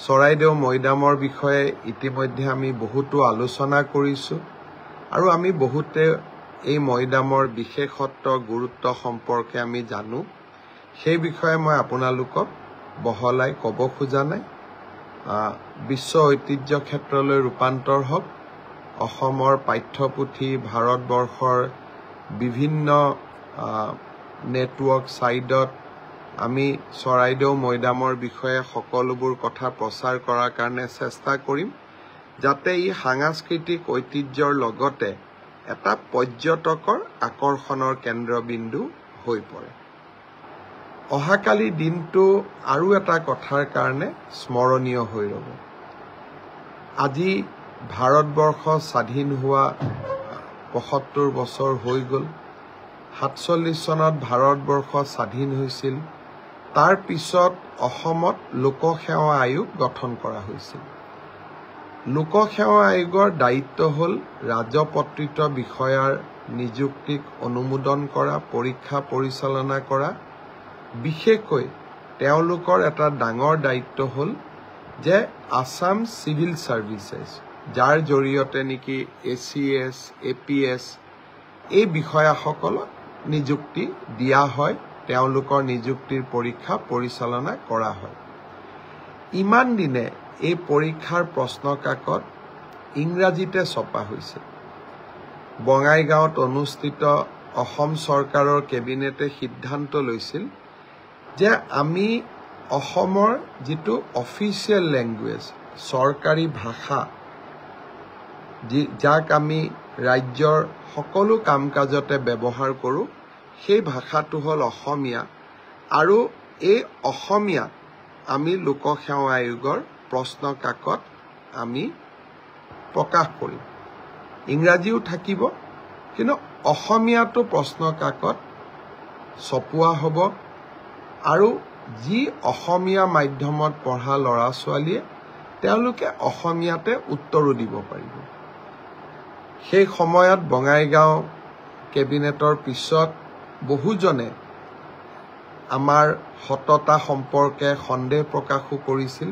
চৰাইদেউ মৈদামৰ বিষয়ে ইতিমধ্যে আমি বহুতো আলোচনা কৰিছো আৰু আমি বহুতে এই মৈদামৰ বিশেষত্ব গুৰুত্ব সম্পৰ্কে আমি জানো সেই বিষয়ে মই আপোনালোকক বহলাই ক'ব খোজা নাই বিশ্ব ঐতিহ্য ক্ষেত্ৰলৈ ৰূপান্তৰ হওক অসমৰ পাঠ্যপুথি ভাৰতবৰ্ষৰ বিভিন্ন নেটৱৰ্ক সাইটত আমি চৰাইদেউ মৈদামৰ বিষয়ে সকলোবোৰ কথা প্ৰচাৰ কৰাৰ কাৰণে চেষ্টা কৰিম যাতে ই সাংস্কৃতিক ঐতিহ্যৰ লগতে এটা পৰ্যটকৰ আকৰ্ষণৰ কেন্দ্ৰবিন্দু হৈ পৰে অহাকালি দিনটো আৰু এটা কথাৰ কাৰণে স্মৰণীয় হৈ ৰব আজি ভাৰতবৰ্ষ স্বাধীন হোৱা ৭৫ বছৰ হৈ গ'ল ৪৭ চনত ভাৰতবৰ্ষ স্বাধীন হৈছিল তাৰ পিছত অসমত লোকসেৱা আয়োগ গঠন কৰা হৈছিল লোকসেৱা আয়োগৰ দায়িত্ব হ'ল ৰাজপত্ৰিত বিষয়াৰ নিযুক্তিক অনুমোদন কৰা পৰীক্ষা পৰিচালনা কৰা বিশেষকৈ তেওঁলোকৰ এটা ডাঙৰ দায়িত্ব হ'ল যে আসাম সিভিল সাৰ্ভিসেছ যাৰ জৰিয়তে নেকি ACS APS এই বিষয়াসকলক নিযুক্তি দিয়া হয় তেওঁলোকৰ নিযুক্তিৰ পৰীক্ষা পৰিচালনা কৰা হয় ইমান দিনে এই পৰীক্ষাৰ প্ৰশ্ন কাকত ইংৰাজীতে ছপা হৈছে বঙাইগাঁৱত অনুষ্ঠিত অসম চৰকাৰৰ কেবিনেটে সিদ্ধান্ত লৈছিল যে আমি অসমৰ যেটো অফিচিয়েল ল্যাঙ্গুৱেজ সৰকাৰি ভাষা যাক আমি ৰাজ্যৰ সকলো কামকাজতে ব্যৱহাৰ কৰো সেই ভাষাটো হ'ল অসমীয়া আৰু এই অসমীয়া আমি লোকসেৱা আয়োগৰ প্ৰশ্ন কাকত আমি প্ৰকাশ কৰিম ইংৰাজীও থাকিব কিন্তু অসমীয়াটো প্ৰশ্ন কাকত ছপোৱা হ'ব আৰু যি অসমীয়া মাধ্যমত পঢ়া ল'ৰা ছোৱালীয়ে তেওঁলোকে অসমীয়াতে উত্তৰো দিব পাৰিব সেই সময়ত বঙাইগাঁও কেবিনেটৰ পিছত বহুজনে আমাৰ সততা সম্পৰ্কে সন্দেহ প্ৰকাশো কৰিছিল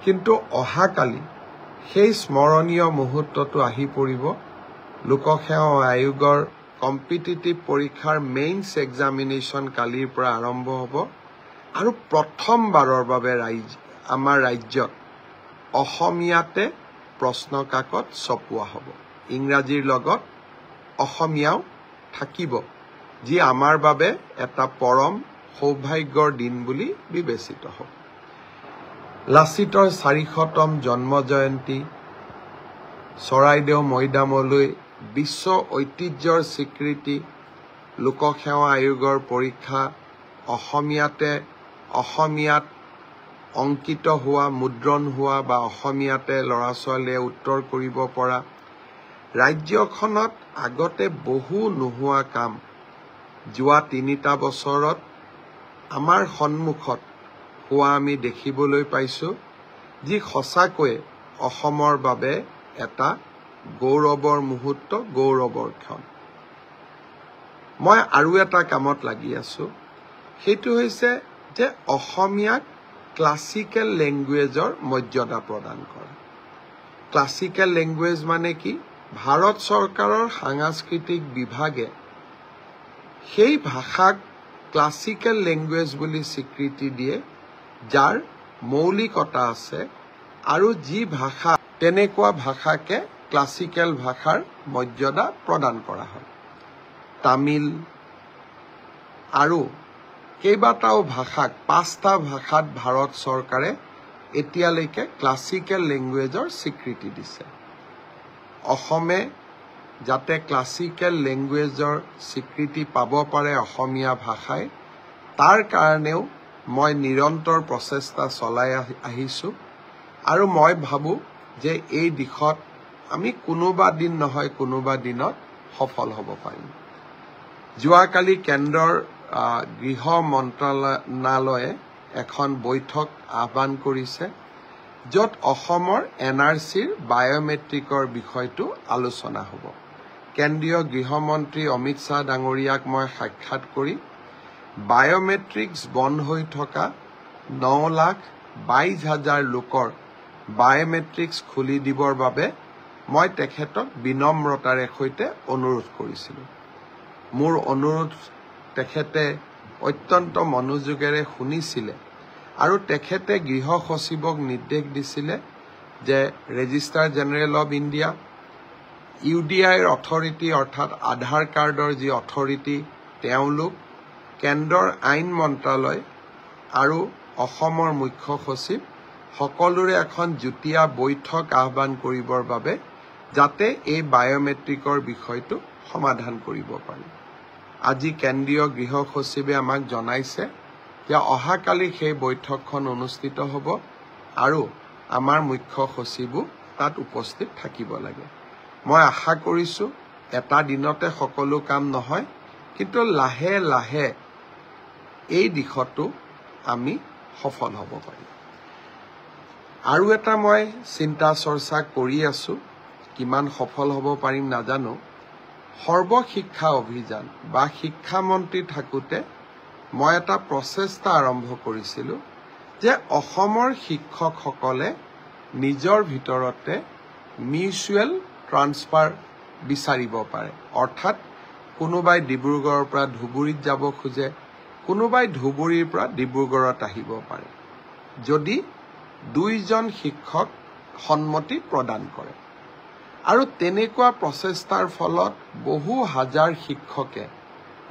কিন্তু অহাকালি সেই স্মৰণীয় মুহূৰ্তটো আহি পৰিব লোকসেৱা আয়োগৰ কম্পিটিটিভ পৰীক্ষাৰ মেইনছ এক্সামিনেশ্যন কালিৰ পৰা আৰম্ভ হ'ব আৰু প্ৰথমবাৰৰ বাবে আমাৰ ৰাজ্যত অসমীয়াতে প্ৰশ্ন কাকত ছপোৱা হ'ব ইংৰাজীৰ লগত অসমীয়াও থাকিব যি আমাৰ বাবে এটা পৰম সৌভাগ্যৰ দিন বুলি বিবেচিত হ'ব লাচিতৰ ৪০০তম জন্ম জয়ন্তী চৰাইদেউ মৈদামলৈ বিশ্ব ঐতিহ্যৰ স্বীকৃতি লোকসেৱা আয়োগৰ পৰীক্ষা অসমীয়াত অংকিত হোৱা মুদ্ৰণ হোৱা বা অসমীয়াতে ল'ৰা ছোৱালীয়ে উত্তৰ কৰিব পৰা ৰাজ্যখনত আগতে বহু নোহোৱা কাম যোৱা ৩টা বছৰত আমাৰ সন্মুখত হোৱা আমি দেখিবলৈ পাইছো যি সঁচাকৈ অসমৰ বাবে এটা গৌৰৱৰ মুহূৰ্ত গৌৰৱৰ ক্ষণ মই আৰু এটা কামত লাগি আছো সেইটো হৈছে যে অসমীয়াক ক্লাসিক্যাল ল্যাঙ্গুৱেজৰ মৰ্যাদা প্ৰদান কৰা ক্লাসিক্যাল ল্যাঙ্গুৱেজ মানে কি ভাৰত চৰকাৰৰ সাংস্কৃতিক বিভাগে সেই ভাষাক ক্লাসিক্যাল ল্যাঙ্গুৱেজ বুলি স্বীকৃতি দিয়ে যাৰ মৌলিকতা আছে আৰু যি ভাষা তেনেকুৱা ভাষাকে ক্লাসিক্যাল ভাষাৰ মৰ্যাদা প্ৰদান কৰা হয় তামিল আৰু কেইবাটাও ভাষাক 5টা ভাষাত ভাৰত চৰকাৰে এতিয়ালৈকে ক্লাসিক্যাল ল্যাঙ্গুৱেজৰ স্বীকৃতি দিছে অসমে যাতে ক্লাসিক্যাল ল্যাঙ্গুৱেজৰ স্বীকৃতি পাব পাৰে অসমীয়া ভাষাই তাৰ কাৰণেও মই নিৰন্তৰ প্ৰচেষ্টা চলাই আহিছো আৰু মই ভাবো যে এই দিশত আমি কোনোবা দিন নহয় কোনোবা দিনত সফল হ'ব পাৰিম যোৱাকালি কেন্দ্ৰৰ গৃহ মন্ত্ৰালয়ে এখন বৈঠক আহ্বান কৰিছে য'ত অসমৰ NRCৰ বায়োমেট্ৰিকৰ বিষয়টো আলোচনা হ'ব কেন্দ্ৰীয় গৃহমন্ত্ৰী অমিত শাহ ডাঙৰীয়াক মই সাক্ষাৎ কৰি বায়োমেট্ৰিক্স বন্ধ হৈ থকা 9 লাখ 22,000 লোকৰ বায়োমেট্ৰিক্স খুলি দিবৰ বাবে মই তেখেতক বিনম্ৰতাৰে সৈতে অনুৰোধ কৰিছিলোঁ। মোৰ অনুৰোধ তেখেতে অত্যন্ত মনোযোগেৰে শুনিছিলে আৰু তেখেতে গৃহ সচিবক নিৰ্দেশ দিছিলে যে ৰেজিষ্ট্ৰাৰ জেনেৰেল অৱ ইণ্ডিয়া, UDIৰ অথৰিটি অৰ্থাৎ আধাৰ কাৰ্ডৰ যি অথৰিটি তেওঁলোক, কেন্দ্ৰৰ আইন মন্ত্ৰালয় আৰু অসমৰ মুখ্য সচিব সকলোৰে এখন যুটীয়া বৈঠক আহ্বান কৰিবৰ বাবে যাতে এই বায়োমেট্ৰিকৰ বিষয়টো সমাধান কৰিব পাৰি। আজি কেন্দ্ৰীয় গৃহ সচিবে আমাক জনাইছে যে অহাকালি সেই বৈঠকখন অনুষ্ঠিত হ'ব আৰু আমাৰ মুখ্য সচিবো তাত উপস্থিত থাকিব লাগে। মই আশা কৰিছোঁ এটা দিনতে সকলো কাম নহয়, কিন্তু লাহে লাহে এই দিশতো আমি সফল হ'ব পাৰিম। আৰু এটা মই চিন্তা চৰ্চা কৰি আছোঁ, কিমান সফল হ'ব পাৰিম নাজানো। সৰ্বশিক্ষা অভিযান বা শিক্ষামন্ত্ৰী থাকোঁতে মই এটা প্ৰচেষ্টা আৰম্ভ কৰিছিলোঁ যে অসমৰ শিক্ষকসকলে নিজৰ ভিতৰতে মিউচুৱেল ট্ৰান্সফাৰ বিচাৰিব পাৰে। অৰ্থাৎ কোনোবাই ডিব্ৰুগড়ৰ পৰা ধুবুৰীত যাব খোজে, কোনোবাই ধুবুৰীৰ পৰা ডিব্ৰুগড়ত আহিব পাৰে, যদি দুইজন শিক্ষক সন্মতি প্ৰদান কৰে। আৰু তেনেকুৱা প্ৰচেষ্টাৰ ফলত বহু হাজাৰ শিক্ষকে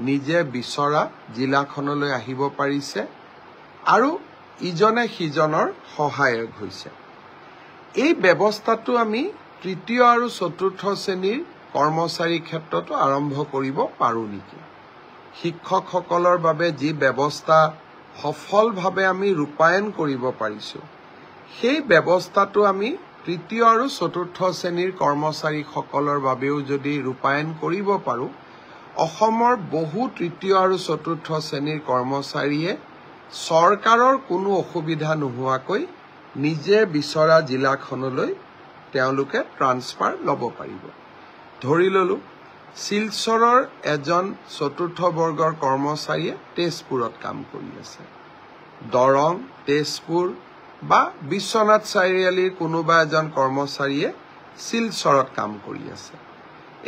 নিজে বিচৰা জিলাখনলৈ আহিব পাৰিছে আৰু ইজনে সিজনৰ সহায়ক হৈছে। এই ব্যৱস্থাটো আমি তৃতীয় আৰু চতুৰ্থ শ্ৰেণীৰ কৰ্মচাৰীৰ ক্ষেত্ৰতো আৰম্ভ কৰিব পাৰোঁ নেকি? শিক্ষকসকলৰ বাবে যি ব্যৱস্থা সফলভাৱে আমি ৰূপায়ণ কৰিব পাৰিছোঁ, সেই ব্যৱস্থাটো আমি তৃতীয় আৰু চতুৰ্থ শ্ৰেণীৰ কৰ্মচাৰীসকলৰ বাবেও যদি ৰূপায়ণ কৰিব পাৰোঁ, অসমৰ বহু তৃতীয় আৰু চতুৰ্থ শ্ৰেণীৰ কৰ্মচাৰীয়ে চৰকাৰৰ কোনো অসুবিধা নোহোৱাকৈ নিজে বিচৰা জিলাখনলৈ তেওঁলোকে ট্ৰান্সফাৰ ল'ব পাৰিব। ধৰি ল'লোঁ শিলচৰৰ এজন চতুৰ্থ বৰ্গৰ কৰ্মচাৰীয়ে তেজপুৰত কাম কৰি আছে, দৰং, তেজপুৰ বা বিশ্বনাথ চাৰিআলিৰ কোনোবা এজন কৰ্মচাৰীয়ে শিলচৰত কাম কৰি আছে।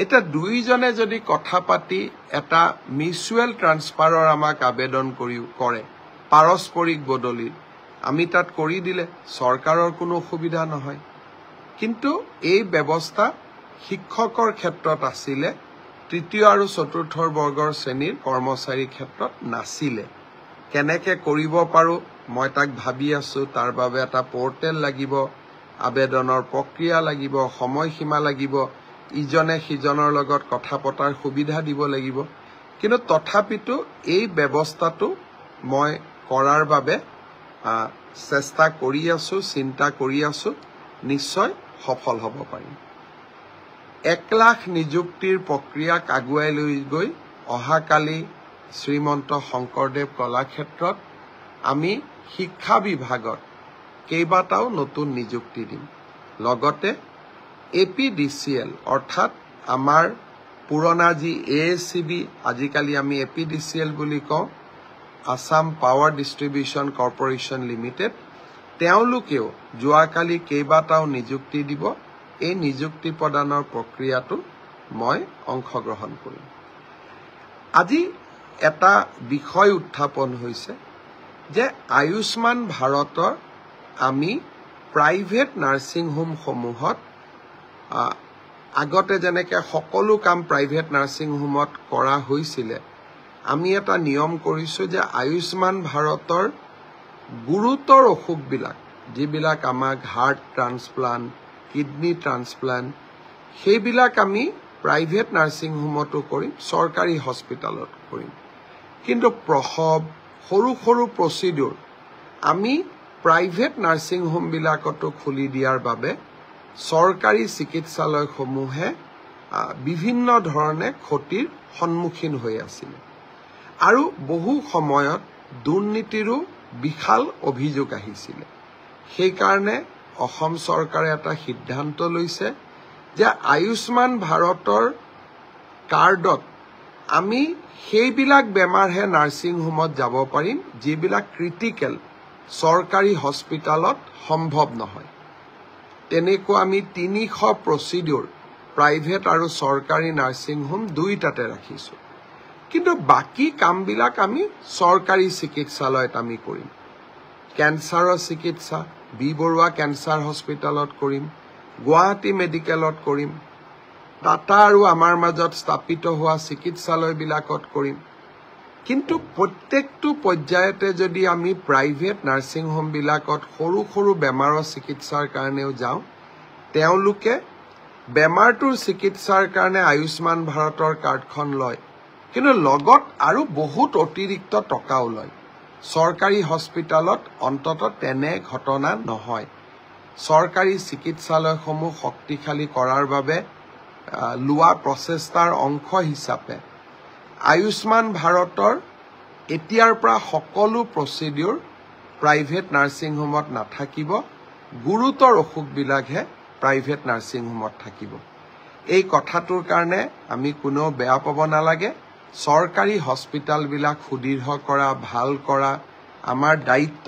এতিয়া দুইজনে যদি কথা পাতি এটা মিউচুৱেল ট্ৰান্সফাৰৰ আমাক আবেদন কৰে, পাৰস্পৰিক বদলিৰ, আমি তাত কৰি দিলে চৰকাৰৰ কোনো অসুবিধা নহয়। কিন্তু এই ব্যৱস্থা শিক্ষকৰ ক্ষেত্ৰত আছিলে, তৃতীয় আৰু চতুৰ্থ বৰ্গৰ শ্ৰেণীৰ কৰ্মচাৰীৰ ক্ষেত্ৰত নাছিলে। কেনেকৈ কৰিব পাৰোঁ মই তাক ভাবি আছোঁ। তাৰ বাবে এটা পৰ্টেল লাগিব, আবেদনৰ প্ৰক্ৰিয়া লাগিব, সময়সীমা লাগিব, ইজনে সিজনৰ লগত কথা পতাৰ সুবিধা দিব লাগিব। কিন্তু তথাপিতো এই ব্যৱস্থাটো মই কৰাৰ বাবে চেষ্টা কৰি আছোঁ, চিন্তা কৰি আছোঁ, নিশ্চয় সফল হ'ব পাৰিম। 1 লাখ নিযুক্তিৰ প্ৰক্ৰিয়াক আগুৱাই লৈ গৈ অহাকালি শ্ৰীমন্ত শংকৰদেৱ কলাক্ষেত্ৰত আমি শিক্ষা বিভাগত কেইবাটাও নতুন নিযুক্তি দিম। লগতে APDCL অৰ্থাৎ আমাৰ পুৰণা যি ASCB, আজিকালি আমি APDCL বুলি কওঁ, Assam power distribution corporation limited, তেওঁলোকেও যোৱাকালি কেইবাটাও নিযুক্তি দিব। এই নিযুক্তি প্ৰদানৰ প্ৰক্ৰিয়াটো মই অংশগ্ৰহণ কৰিম। আজি এটা বিষয় উত্থাপন হৈছে যে আয়ুষ্মান ভাৰতৰ আমি প্ৰাইভেট নাৰ্ছিং হোমসমূহত আগতে যেনেকৈ সকলো কাম প্ৰাইভেট নাৰ্ছিং হোমত কৰা হৈছিলে, আমি এটা নিয়ম কৰিছোঁ যে আয়ুষ্মান ভাৰতৰ গুৰুতৰ অসুখবিলাক, যিবিলাক আমাক হাৰ্ট ট্ৰান্সপ্লাণ্ট, কিডনি ট্ৰান্সপ্লাণ্ট, সেইবিলাক আমি প্ৰাইভেট নাৰ্ছিং হোমতো কৰিম, চৰকাৰী হস্পিটেলত কৰিম। কিন্তু প্ৰসৱ, সৰু সৰু প্ৰচিডিউৰ আমি প্ৰাইভেট নাৰ্ছিং হোমবিলাকতো খুলি দিয়াৰ বাবে চৰকাৰী চিকিৎসালয়সমূহে বিভিন্ন ধৰণে ক্ষতিৰ সন্মুখীন হৈ আছিল আৰু বহু সময়ত দুৰ্নীতিৰো বিশাল অভিযোগ আহিছিলে। সেইকাৰণে অসম চৰকাৰে এটা সিদ্ধান্ত লৈছে যে আয়ুষ্মান ভাৰতৰ কাৰ্ডত আমি সেইবিলাক বেমাৰহে নাৰ্ছিং হোমত যাব পাৰিম যিবিলাক ক্ৰিটিকেল, চৰকাৰী হস্পিটালত সম্ভৱ নহয়। তেনেকুৱা আমি 300 প্ৰচিডিউৰ প্ৰাইভেট আৰু চৰকাৰী নাৰ্ছিং হোম দুইটাতে ৰাখিছোঁ। কিন্তু বাকী কামবিলাক আমি চৰকাৰী চিকিৎসালয়ত আমি কৰিম। কেঞ্চাৰৰ চিকিৎসা বি বৰুৱা কেঞ্চাৰ হস্পিটালত কৰিম, গুৱাহাটী মেডিকেলত কৰিম, টাটা আৰু আমাৰ মাজত স্থাপিত হোৱা চিকিৎসালয়বিলাকত কৰিম। কিন্তু প্ৰত্যেকটো পৰ্যায়তে যদি আমি প্ৰাইভেট নাৰ্ছিং হোমবিলাকত সৰু সৰু বেমাৰৰ চিকিৎসাৰ কাৰণেও যাওঁ, তেওঁলোকে বেমাৰটোৰ চিকিৎসাৰ কাৰণে আয়ুষ্মান ভাৰতৰ কাৰ্ডখন লয়, কিন্তু লগত আৰু বহুত অতিৰিক্ত টকাও লয়। চৰকাৰী হস্পিটালত অন্ততঃ তেনে ঘটনা নহয়। চৰকাৰী চিকিৎসালয়সমূহ শক্তিশালী কৰাৰ বাবে লোৱা প্ৰচেষ্টাৰ অংশ হিচাপে আয়ুষ্মান ভাৰতৰ এতিয়াৰ পৰা সকলো প্ৰচিডিউৰ প্ৰাইভেট নাৰ্ছিং হোমত নাথাকিব, গুৰুতৰ অসুখবিলাকহে প্ৰাইভেট নাৰ্ছিং হোমত থাকিব। এই কথাটোৰ কাৰণে আমি কোনেও বেয়া পাব নালাগে। চৰকাৰী হস্পিটালবিলাক সুদৃঢ় কৰা, ভাল কৰা আমাৰ দায়িত্ব।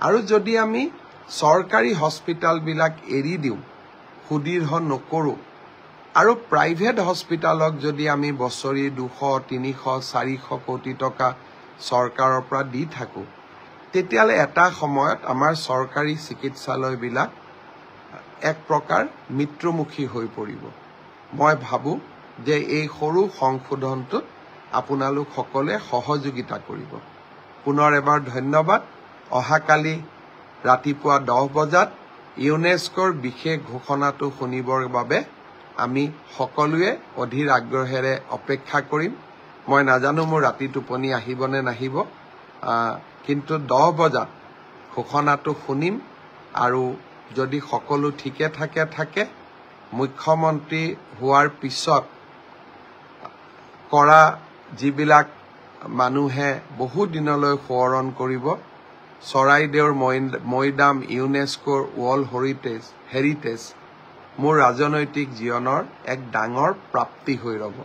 আৰু যদি আমি চৰকাৰী হস্পিটালবিলাক এৰি দিওঁ, সুদৃঢ় নকৰোঁ, আৰু প্ৰাইভেট হস্পিটালক যদি আমি বছৰি 200, 300, 400 কোটি টকা চৰকাৰৰ পৰা দি থাকোঁ, তেতিয়াহ'লে এটা সময়ত আমাৰ চৰকাৰী চিকিৎসালয়বিলাক এক প্ৰকাৰ মৃত্যুমুখী হৈ পৰিব। মই ভাবোঁ যে এই সৰু সংশোধনটোত আপোনালোক সকলোৱে সহযোগিতা কৰিব। পুনৰ এবাৰ ধন্যবাদ। অহাকালি ৰাতিপুৱা 10 বজাত ইউনেস্কোৰ বিশেষ ঘোষণাটো শুনিবৰ বাবে আমি সকলোৱে অধীৰ আগ্ৰহেৰে অপেক্ষা কৰিম। মই নাজানো মোৰ ৰাতি টোপনি আহিব নে নাহিব, কিন্তু 10 বজাত ঘোষণাটো শুনিম। আৰু যদি সকলো ঠিকে থাকে, মুখ্যমন্ত্ৰী হোৱাৰ পিছত কৰা যিবিলাক মানুহে বহু দিনলৈ সোঁৱৰণ কৰিব, চৰাইদেউৰ মৈদাম ইউনেস্কোৰ ৱৰ্ল্ড হেৰিটেজ মোৰ ৰাজনৈতিক জীৱনৰ এক ডাঙৰ প্ৰাপ্তি হৈ ৰ'ব।